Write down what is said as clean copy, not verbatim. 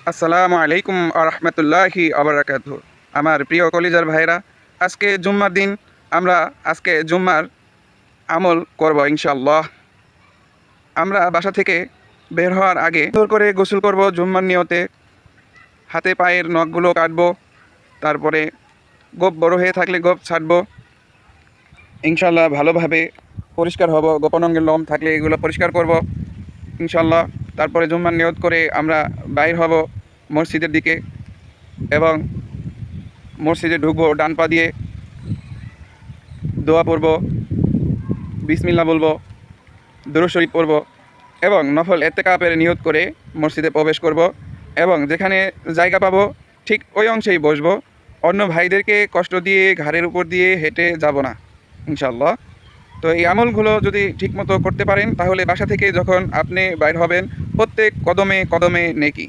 আসসালামু আলাইকুম আরহামতুল্লাহি আবরাকাতুহু। আমার প্রিয় কলিজার ভাইরা, আজকে জুম্মার দিন। আমরা আজকে জুম্মার আমল করব ইনশাআল্লাহ। আমরা বাসা থেকে বের হওয়ার আগে সুন্দর করে গোসল করব জুম্মার নিয়তে। হাতে পায়ের নখগুলো কাটবো, তারপরে গোপ বড় হয়ে থাকলে গোপ ছাড়বো ইনশাআল্লাহ। ভালোভাবে পরিষ্কার হব, গোপন অঙ্গের লোম থাকলে এগুলো পরিষ্কার করব ইনশাআল্লাহ। তারপরে জুম্মার নিয়ত করে আমরা বাইর হব মসজিদের দিকে এবং মসজিদে ঢুকবো। ডান পা দিয়ে দোয়া পড়ব, বিসমিল্লাহ বলবো, দুরূদ শরীফ পড়ব এবং নফল ইতিকাফের নিয়ত করে মসজিদে প্রবেশ করব এবং যেখানে জায়গা পাবো ঠিক ওই অংশেই বসবো। অন্য ভাইদেরকে কষ্ট দিয়ে ঘাড়ের উপর দিয়ে হেঁটে যাব না ইনশাআল্লাহ। তো এই আমলগুলো যদি ঠিকমতো করতে পারেন তাহলে বাসা থেকে যখন আপনি বাইর হবেন প্রত্যেক কদমে কদমে নেকি।